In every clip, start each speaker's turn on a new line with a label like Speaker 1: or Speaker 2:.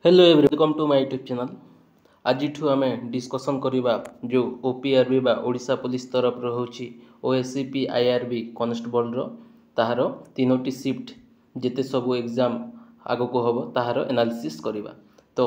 Speaker 1: Hello every welcome to my YouTube channel. आज आम discussion करवा जो ओपीआरबी बा ओडिशा पुलिस तरफ रोचे ओएससीपी आईआरबी कॉन्स्टेबल ताहार तीनोटी शिफ्ट जिते सब एग्जाम आग को हम ताहार एनालिसिस करवा। तो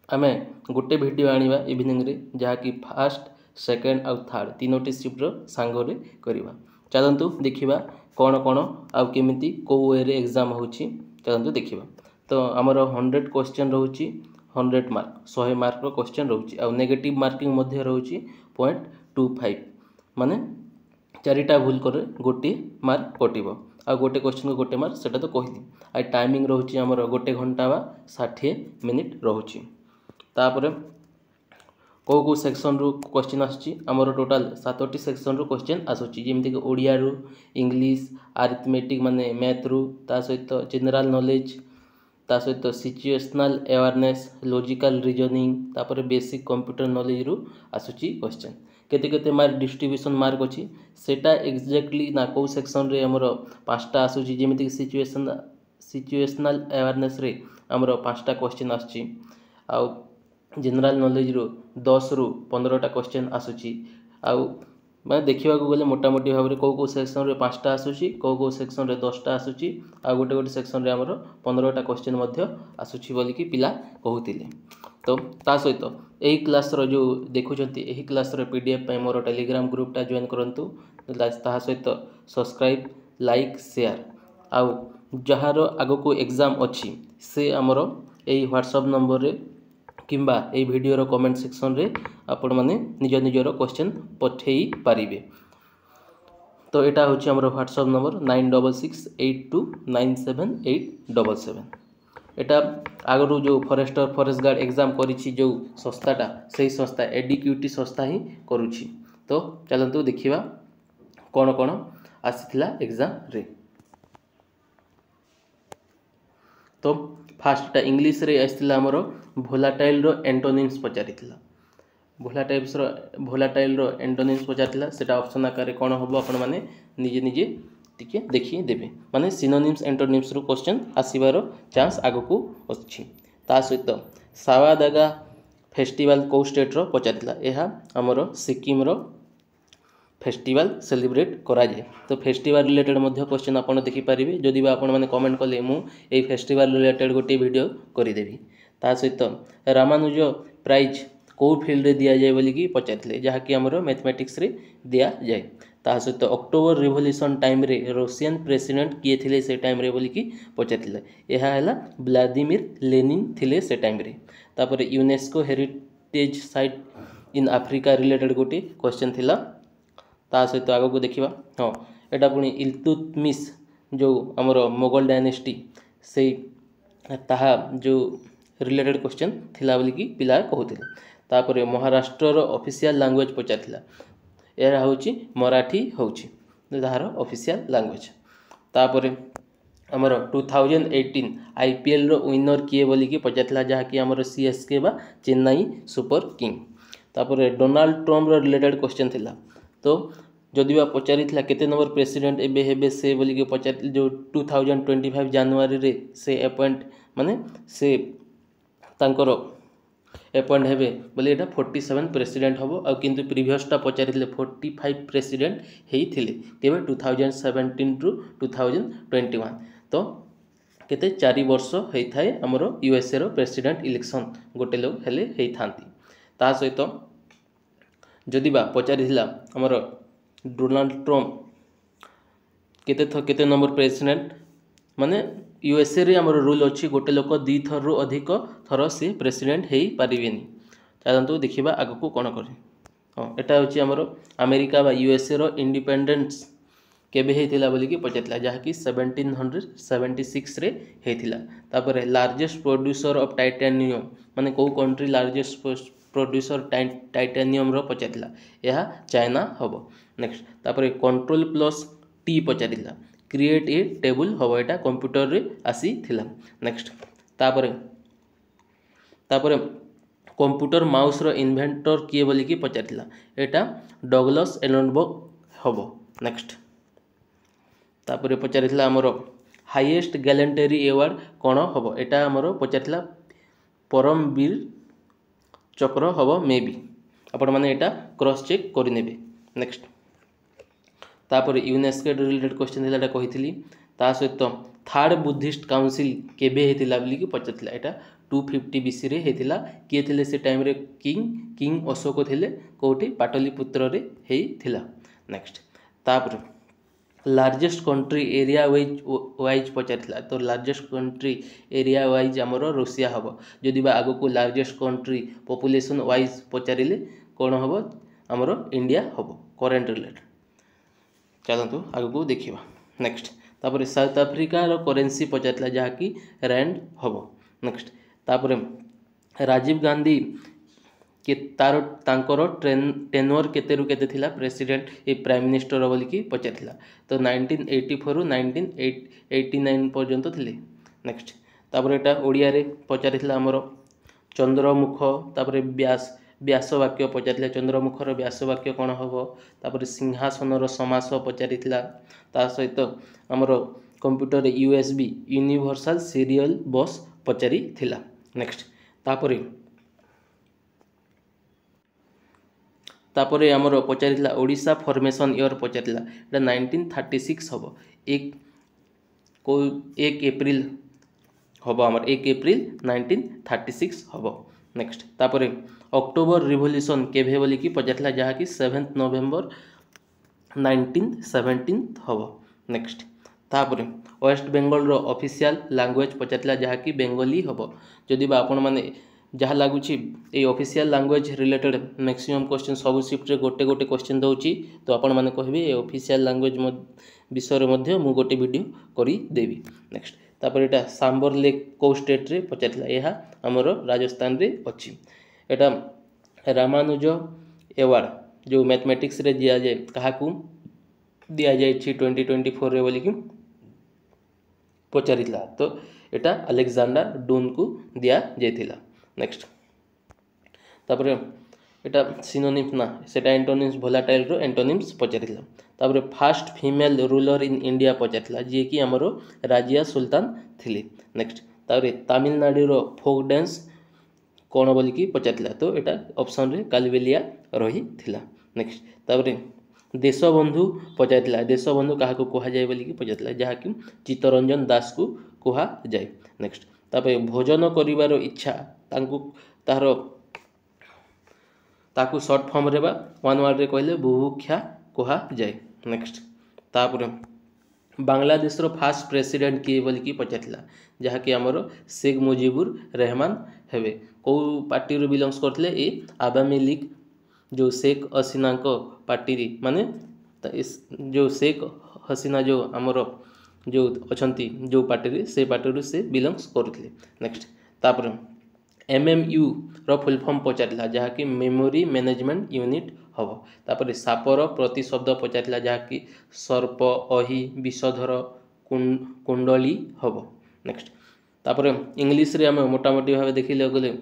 Speaker 1: आम गोटे वीडियो आनिबा इवनिंग रे जहाँकि फास्ट सेकेंड आउ थर्ड तीनोटी शिफ्टर सांगरे करवा। चलतु देखा कौन कौन आउ केमिति को वे एग्जाम होची चलतु देखा। तो आमर 100 क्वेश्चन रोचे 100 मार्क 100 मार्क क्वेश्चन रोचे आ नेगेटिव मार्किंग मध्य रोचे 0.25 माने चारिटा भूल करे गोटे मार्क कटिब आ गोटे क्वेश्चन को गोटे मार्क सेटा तो कहली आ टाइमिंग रोचे आमर गोटे घंटा बा 60 मिनिट रोचे। तापर को सेक्शन रु क्वेश्चन आसुची आमर टोटाल 7टी सेक्शन रु क्वेश्चन आसुची जेमति कि ओडिया रु इंग्लिश अरिथमेटिक माने मैथ रु ता सहित जनरल नॉलेज ता सहित सिचुएशनल अवेयरनेस लॉजिकल रीजनिंग तापर बेसिक कंप्यूटर नॉलेज रु आसुची क्वेश्चन केते केते मार्क डिस्ट्रीब्यूशन मार्क अछि सेटा एग्जैक्टली ना को सेक्शन रे हमर पांचटा आसुची जेमिति सिचुएशनल अवेयरनेस रे हमर पांचटा क्वेश्चन आसुची आ जनरल नॉलेज रु 10 रु 15टा क्वेश्चन आसुची आ मैं देखा गले मोटामोटी भाव में कौ सेक्शन रे 5टा आसुची कौ सेक्शन रे 10टा आसुची आ गोटे गोटे सेक्शन रे हमर 15टा क्वेश्चन मध्य आसुची बोली कि पिला कहूतिले। तो ता सहित एही क्लास रो जो देखुचंती एही क्लास रो पीडीएफ पय मोर टेलीग्राम ग्रुपटा जॉइन करंतु ता सहित सब्सक्राइब लाइक शेयर आ जहार आगो को एग्जाम अच्छी से हमर एही व्हाट्सएप नंबर रे किंबा ए वीडियो रो कमेंट सेक्शन रे आपण माने निज निजर क्वेश्चन पठेई पारिबे। तो एटा होची हमर व्हाट्सएप नंबर 9682929787 एटा आगरु जो फॉरेस्ट गार्ड एग्जाम करिछि जो संस्थाटा सही संस्था एडीक्यूटी संस्था ही करूछि। तो चलंतु देखिबा कोन कोन आसीथिला एग्जाम रे। तो फास्ट इंग्लिश रे आसीथिला हमर भोलाटाइल रो एंटोनिम्स पचारिथिला भोलाटाइल रो एंटोनिम्स पचारिथिला सेटा ऑप्शन आकार कोन होबो आपण माने निजे निजे टिके देखि देबे माने सिनोनिम्स एंटोनिम्स रो क्वेश्चन आसीबारो चांस आगो को अछि। ता सहित सावादागा फेस्टिवल को स्टेट रो पचारिथिला एहा हमर सिक्किम रो फेस्टिवल सेलिब्रेट करा जाए। तो फेस्टिवल रिलेटेड मध्य क्वेश्चन आपण देखि पारिबे जदि बा आपण माने कमेंट कले मु ए फेस्टिवल रिलेटेड गोटे वीडियो करि देबी। ता सहित रामानुज प्राइज को फील्ड रे दिया जाए बोली कि पचारिथिले जहाँकि हमरो मैथमेटिक्स रे दिया जाए। ता सहित अक्टोबर रिवोल्यूशन टाइम रे रशियन प्रेसिडेंट किए थिले से टाइम रे बोली कि पचारिथिले एहा हला व्लादिमीर लेनिन थिले से टाइम रे। तापर UNESCO heritage site in Africa related गोटे क्वेश्चन थिला। ता सहित आगो को देखिबा हां एटा पुनी इल्तुतमिश जो हमरो मुगल डायनेस्टी से ताहा जो रिलेटेड क्वेश्चन थिला बोली कि पिला कहूतिले। तापर महाराष्ट्र रो ऑफिशियल लैंग्वेज पचारथिला एरा होची मराठी होची ताहार ऑफिशियल लैंग्वेज। तापर हमर 2018 आईपीएल रो विनर किए बोली कि पचारथिला जहाँकि हमर सीएसके बा चेन्नई सुपर किंग। तापर डोनाल्ड ट्रम्प रो रिलेटेड क्वेश्चन थिला। तो जदि बा पचारिथिला केते नंबर प्रेसिडेंट एबे हेबे से बोली कि पचार जो 2025 जनवरी रे से अपॉइंट माने से तांकर अपॉइंट हेबे बोले एटा 47 प्रेसिडेंट हबो आ किंतु प्रीवियसटा पचारिथिले 45 प्रेसिडेंट हेई थिले केबे 2017 टू 2021। तो केते 4 वर्ष हेई थाए हमरो यूएसए रो प्रेसिडेंट इलेक्शन गोटे लोग हेले हेई थांती। ता सहित जदि बा पचारिथिला हमरो डोनाल्ड ट्रम्प केते नंबर प्रेसिडेंट माने यूएसए रे हमर रूल अछि गोटे लोक 2 थर रु अधिक थर से प्रेसिडेंट हेई पारिबेनी। चलंतु देखिबा आगो को कोन करे। हां एटा होची हमर अमेरिका बा यूएसए रो इंडिपेंडेंस केबे हेतिला बोली कि पचातला जहाँकि 1776 रे हेतिला। तापर लार्जेस्ट प्रोड्यूसर ऑफ टाइटेनियम माने को कंट्री लार्जेस्ट प्रोड्यूसर टाइटेनियम रो पचातला यह चाइना हबो। नेक्स्ट तापर कंट्रोल प्लस टी पचारिला क्रिएट ए टेबल हबो एटा कंप्यूटर रे आसी थिला। नेक्स्ट तापर कंप्यूटर माउस रो इन्वेंटर किए बोली कि पचारिला एटा डगलस एलनबर्ग हबो। नेक्स्ट तापर पचारिला हमरो हाईएस्ट गैलेंटरी अवार्ड कौन हम एटा आमर पचार परमवीर चक्र हम मे बी आपण मैंने यहाँ क्रॉस चेक करने। नेक्स्ट तापर यूनेस्को रिलेटेड क्वेश्चन था कही ता सहित थर्ड बुद्धिस्ट काउंसिल केबे होता बोलिकी पचार यहाँ 250 BC रे होता किए थे से टाइम रे किंग अशोक थे कौटी पाटलिपुत्र रे होता। नेक्स्ट तापर लार्जेस्ट कंट्री एरिया वाइज पचार तो लार्जेस्ट कंट्री एरिया वाइज आमर रूसिया हम जदि आग को लार्जेस्ट कंट्री पॉपुलेशन वाइज पचारे कौन हम आमर इंडिया हम करेंट रिलेटेड। चलतु आग को देखा। नेक्स्ट तापर साउथ आफ्रिकार करेन्सी पचार जहाँकि रैंड हम। नेक्स्ट तापर राजीव गांधी के तार टेनोर केते रु केते थिला प्रेसिडेंट ए प्राइम मिनिस्टर बोलिकी पचार तो 1984 रु 1989 पर्यंत थिले। नेक्स्ट तापर एटा ओडिया रे पचार आमर चंद्रमुख तापर व्यास वाक्य पचार चंद्रमुखर व्यास वाक्य कौन हम तापर सिंहासनर समास पचार ता सहित आमर कंप्यूटर USB यूनिवर्सल सीरियल बस पचारी थिला। नेक्स्ट तापरे आमर पचार ओडिशा फॉर्मेशन ईयर पचार 1936 हम 1 एप्रिल हम आमर 1 एप्रिल 1936 हम। नेक्स्ट तापरे अक्टोबर रिवोल्यूशन केभे बोलिकी पचार जहाँकि 7 नवेम्बर 1917 हम। नेक्स्ट तापरे वेस्ट बेंगल रो ऑफिशियल लैंग्वेज पचार जहाँकि बेंगली हम जदि आपण मैंने जहाँ लगुच ये official language related maximum question सब शिफ्ट रे गोटे गोटे क्वेश्चन दूची तो आपण मैंने कहे ये ऑफिशियल लैंग्वेज विषय में मु गोटे वीडियो करी देवी। नेक्स्ट तापर एटा सांबर लेक को स्टेट रे पचार यह आमर राजस्थान रे अच्छी एटा रामानुज एवार्ड जो मैथमेटिक्स रे दिया जाए क्या दि जाए 2024 रे बोलिकी पचार तो एटा अलेक्जेंडर डून को दिया जाइथिला। नेक्स्ट तापर एटा सिनोनिम्स ना सेटा एंटोनिम्स वोलाटाइल रो एंटोनिम्स पचार तापर first female ruler in India पचार जी कि आमर राजिया सुल्तान थिले। नेक्स्ट तापर तमिलनाडु रो फोक डांस कौन बोलिकी पचार तो एटा ऑप्शन रे कालबेलिया रही थिला। नेक्स्ट तापर देशबंधु पचार देशबंधु क्या कह जाए बोलिकी पचार जहाँकि चित्तरंजन दास को कह जाए। नेक्स्ट तापर भोजन करिवार इच्छा तार ताकू शॉर्ट फॉर्म रे बा वन वर्ड रे कहले बुभुक्षा कह जाए। नेक्स्ट तापर बांग्लादेश रो फास्ट प्रेसिडेंट किए बोलिकी पचार जहाँकि आमर शेख मुजिबुर रहमान हेबे कौ पार्टी रो बिलोंग्स करथिले ए आवामी लीग जो शेख हसीना को पार्टी माने जो शेख हसीना जो आमर जो अच्छी जो पार्टी से पार्टी से बिलोंग्स करथिले। नेक्स्ट तापर MMU रो फुल फॉर्म पचार जहाँकि मेमोरी मैनेजमेंट यूनिट हम तापर सापर प्रतिशब्द पचार जहाँकि सर्प अहि विषधर कुंडली हम। नेक्स्ट तापर इंग्लिश रे आम मोटामोटी भाव देखिले गले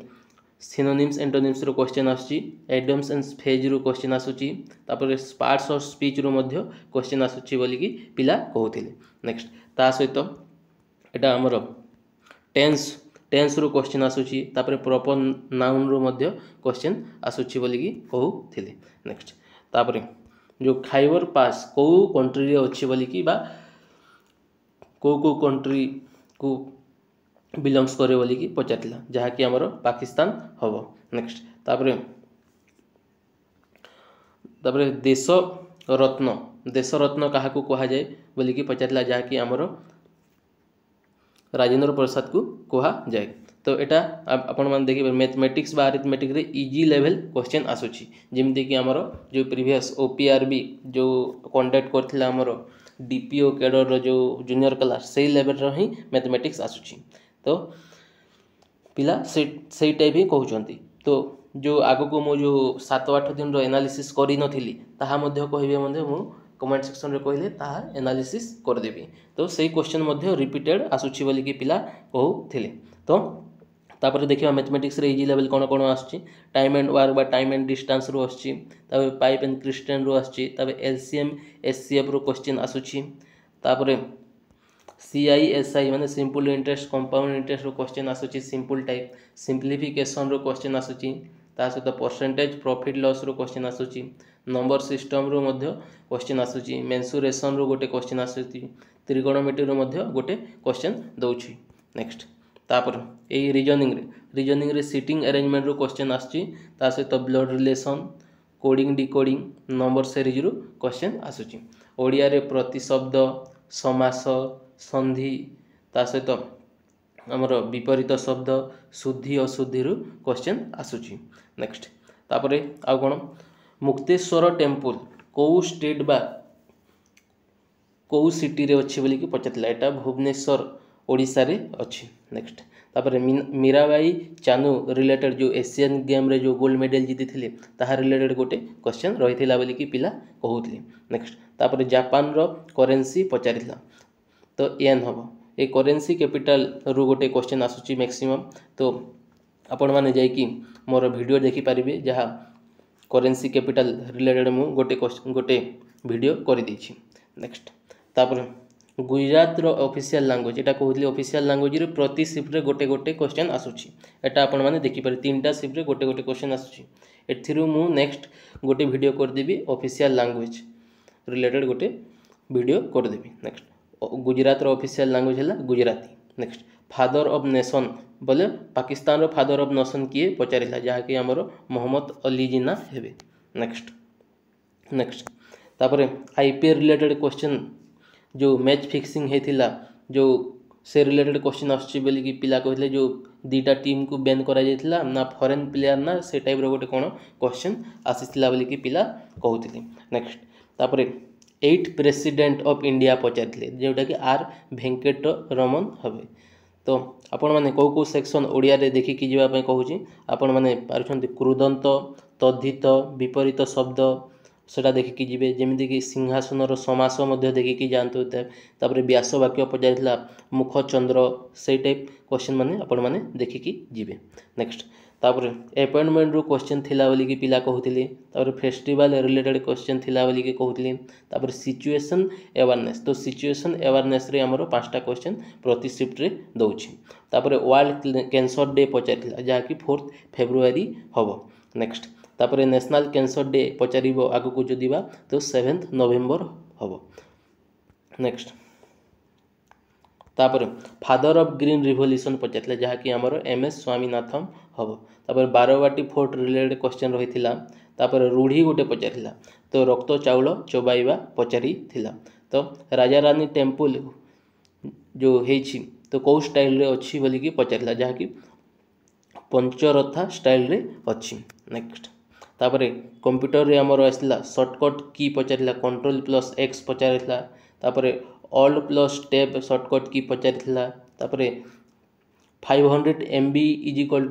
Speaker 1: सिनोनिम्स एंटोनिम्स रो क्वेश्चन आसुची एडम्स एंड फेज रो क्वेश्चन आसुची तापर पार्ट्स ऑफ स्पीच रो मध्य क्वेश्चन आसुची बोलिकी पिला कहूथिले। नेक्स्ट ता सहित एटा आमर टेंस रो क्वेश्चन आसुची तापर प्रॉपर नाउन रो मध्य क्वेश्चन आसुची बोलिकी कहूथिले। नेक्स्ट तापर जो खाइबर पास को कंट्री रे अछि बोलिकी बा को कंट्री को बिलोंग्स करे बोलिकी पचार जहाँकि आमर पाकिस्तान हम। नेक्स्ट तापर देश रत्न क्या कह जाए बोलिकी पचार जहाँकि आमर राजेंद्र प्रसाद को कह जाए। तो एटा आपण मैंने देखिए मैथमेटिक्स बा अरिथमेटिक रे इजी लेवल क्वेश्चन आसुची जेमती कि आमर जो प्रीवियस OPRB जो कंडक्ट करथिला आमर DPO कैडर जो जूनियर क्लास से लेवल रो ही मैथमेटिक्स आसुची तो पिला से टाइप ही कहउचंती। तो जो आगो को मो जो 7-8 दिन रो एनालिसिस करी नथिली ताहा मध्य कहबे मु कमेंट सेक्शन रे कहले ताहा एनालिसिस कर देबी तो सही क्वेश्चन मध्य रिपीटेड आसुची बोली कि पिला कहउथिले। तो तापर देखिबा मैथमेटिक्स रे इजी लेवल कोन कोन आसुची टाइम एंड वर्क बा टाइम एंड डिस्टेंस रो आसुची तापर पाइप एंड क्रिस्टन रो आसुची तापर LCM SCF रो क्वेश्चन आसुची तापर CISI माने सिंपल इंटरेस्ट कंपाउंड इंटरेस्ट रो क्वेश्चन आसुची सिंपल टाइप सिंप्लिफिकेशन रो क्वेश्चन आसुची ता सहित परसेंटेज प्रॉफिट लॉस रो क्वेश्चन आसुची नंबर सिस्टम रो मध्य क्वेश्चन आसुची मेंसुरेशन रो गोटे क्वेश्चन आसुची त्रिकोणमिति रो मध्य गोटे क्वेश्चन दउची नेक्स्ट तापर ए रीजनिंग रे सीटिंग अरेंजमेंट रो क्वेश्चन आसुची ता सहित blood relation coding decoding number series रो क्वेश्चन आसुची ओडिया रे प्रतिशब्द समास संधि ता सहित आमर विपरीत शब्द शुद्धि अशुद्धि रु क्वेश्चन आसुची नेक्स्ट तापरे आ कोन मुक्तेश्वर टेम्पल को स्टेट बा को सिटी रे अछि बोली कि पचतला एटा भुवनेश्वर ओडिसा रे अछि नेक्स्ट तापरे मीराबाई चानू रिलेटेड जो एशियन गेम रे जो गोल्ड मेडल जीति थिले ताहा रिलेटेड गोटे क्वेश्चन रहिथिला बोली कि पिला कहउतले नेक्स्ट तापरे जापान रो करेंसी पचारिला तो एन हबो ए करेंसी कैपिटल रु गोटे क्वेश्चन आसुची मैक्सिमम तो आपण माने जाय कि मोर वीडियो देखि परिबे जहा करेंसी कैपिटल रिलेटेड मु गोटे वीडियो करि दैछि नेक्स्ट तापर गुजरात रो ऑफिशियल लैंग्वेज एटा कहउतले ऑफिशियल लैंग्वेज रे प्रति शिफ्ट रे गोटे क्वेश्चन आसुची एटा आपण माने देखि पारे तीनटा शिफ्ट रे गोटे क्वेश्चन आसुची एथिरु मु नेक्स्ट गोटे वीडियो कर देबी ऑफिशियल लैंग्वेज रिलेटेड गोटे वीडियो कर देबी नेक्स्ट गुजरात रो ऑफिशियल लैंग्वेज है Gujarati next father of nation बोले पाकिस्तान रो फादर ऑफ नेशन किए पचारिला जहा कि हमर मोहम्मद अली जिन्ना हेबे नेक्स्ट तापरे आईपीएल रिलेटेड क्वेश्चन जो मैच फिक्सिंग हेथिला जो से रिलेटेड क्वेश्चन आछि बोली कि पिला कहले जो दीटा टीम को बैन करा जायथिला ना फॉरेन प्लेयर ना से टाइप रो गोटे कोन क्वेश्चन आसीथिला बोली कि पिला कहउथिले नेक्स्ट तापरे 8 प्रेसिडेंट ऑफ इंडिया पचारिले जोटा कि आर वेंकट रमन हबे तो आपण माने को सेक्शन ओडिया रे देखि कि जीवा पय कहूची आपण माने पारुछंती क्रुदंत तद्धित विपरीत शब्द सेटा देखि कि जीवे जेमिति कि सिंहासन रो समास मध्य देखि कि जानतो तापरे व्यास वाक्य पचारिला मुख चंद्र से टाइप क्वेश्चन माने आपण माने देखि कि जीवे नेक्स्ट तापरे अपॉइंटमेंट रो क्वेश्चन थिला बोली कि पिला कहउथिले तापरे फेस्टिवल रिलेटेड क्वेश्चन थिला बोली कि कहउथिले तापरे सिचुएशन अवेयरनेस तो सिचुएशन अवेयरनेस रे हमरो पांचटा क्वेश्चन प्रति शिफ्ट रे दउछि तापरे वर्ल्ड कैंसर डे पचारिला जहा कि 4 फेब्रुआरी हबो नेक्स्ट तापरे नेशनल कैंसर डे पचारिबो आगु को जदिबा तो 7 नवंबर हबो नेक्स्ट तापर फादर ऑफ ग्रीन रिवोल्यूशन पचारिला जहा कि हमरो एमएस स्वामीनाथन हबो तापर बारवाटी फोर्ट रिलेटेड क्वेश्चन रहिथिला तापर रूढ़ी गोटे पचारिला तो रक्त चाउल चोबाइबा पचारि थिला तो राजा रानी टेम्पल जो हेछि तो को स्टाइल रे अछि बोली कि पचारिला जहा कि पंचरथा स्टाइल रे अछि नेक्स्ट तापर कंप्यूटर रे हमरो आसला शॉर्टकट की पचारिला Ctrl+X पचारिला तापर Alt+ टैब शॉर्टकट की पचारिला तापर 500 MB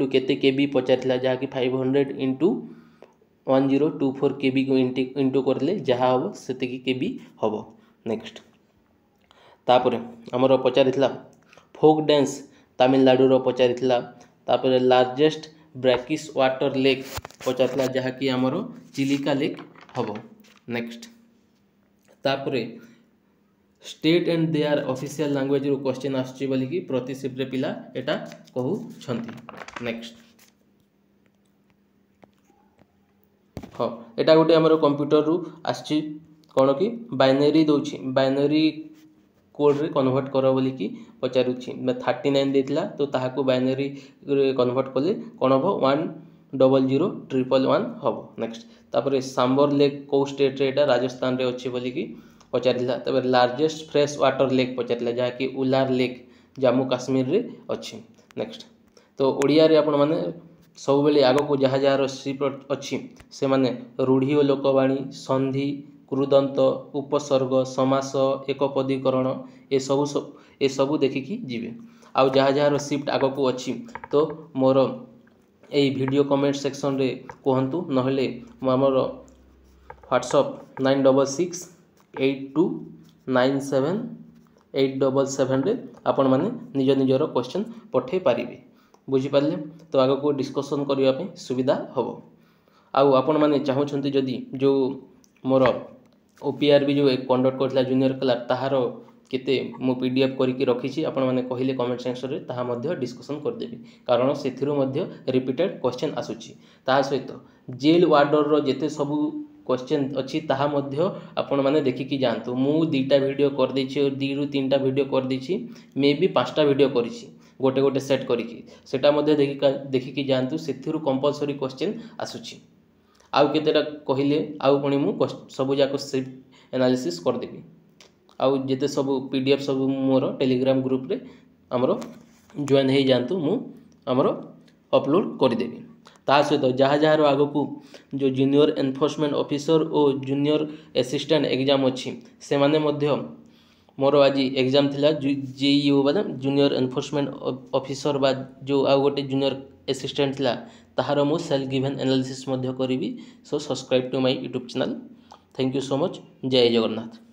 Speaker 1: = केते KB पचारिला जहा कि 500 * 1024 KB को इंटू करले जहा हो सेते की KB हबो नेक्स्ट तापर हमरो पचारिला फोक डांस तमिलनाडु रो पचारिला तापर लार्जेस्ट ब्रैकिश वाटर लेक पचारिला जहा कि हमरो चिलिका लेक हबो नेक्स्ट तापर state and their official language रो क्वेश्चन आछि बोली कि प्रति शिफ्ट रे पिला एटा कहू छंती नेक्स्ट हां एटा गोटे हमरो कंप्यूटर रु आछि कोन कि बाइनरी दोछि बाइनरी कोड रे कन्वर्ट करो बोली कि पचारुछि 39 देथिला तो ताहा को बाइनरी रे कन्वर्ट करले कोन हो 100111 हबो नेक्स्ट तापर सांबर लेक को स्टेट रे एटा राजस्थान रे अछि बोली कि पचारिला तबे लार्जेस्ट फ्रेश वाटर लेक पचारिला जहा कि उलार लेक जम्मू काश्मीर रे अछि नेक्स्ट तो ओडिया रे आपण माने सब बेले आगो को जहा जहा शिफ्ट अछि से माने रूढ़ी और लोकवाणी संधि क्रुदंत उपसर्ग समास एकपदीकरण ए सब देखि कि जीवे आ जहा जहा शिफ्ट आगो को अछि तो मोर ए वीडियो कमेंट सेक्शन रे कहंतु नहले हमर WhatsApp 966 8297 रे आपण माने निज निजर क्वेश्चन पठे पारिबे बुझी पारले तो आगो को डिस्कशन करिया पे सुविधा हबो आ आपण माने चाहू छंती जदी जो मोर ओपीआरबी जो कंडक्ट करथला जूनियर क्लास ताहारो केते मु पीडीएफ करके रखी आपण मैंने कहले कमेंट सेक्शन रे ताहा मध्य डिस्कशन करदेवी कारण से मध्य रिपीटेड क्वेश्चन आसुची ता सहित जेल वार्डर रो जेते सब क्वेश्चन अच्छी ताहा मध्य आपण माने देखिकी जानतु मु 2टा वीडियो कर देछि और 2 रु 3टा वीडियो कर देछि मे बी 5टा वीडियो करिछि गोटे गोटे सेट करिकी सेटा मध्य देखिकी जानतु सेथिरु कंपलसरी क्वेश्चन आसुची आउ केतेटा कहिले आउ पुणी मु सब जाक स्क्रिप्ट एनालिसिस कर देबी आउ जेते सब पीडीएफ सब मोर टेलीग्राम ग्रुप रे हमरो जॉइन हे जानतु मु हमरो अपलोड कर देबी ता सहित जहाँ जहाँ आगो को जो जूनियर एनफोर्समेंट ऑफिसर और जूनियर असिस्टेंट एग्जाम अच्छी से माने मध्य मोर आज एग्जाम थिला जेईओ बा जूनियर एनफोर्समेंट ऑफिसर बा जो आ गोटे जूनियर असिस्टेंट थिला ताहार मु सेल्फ गिवन एनालिसिस मध्य करिवि so subscribe to my YouTube channel thank you so much जय जगन्नाथ।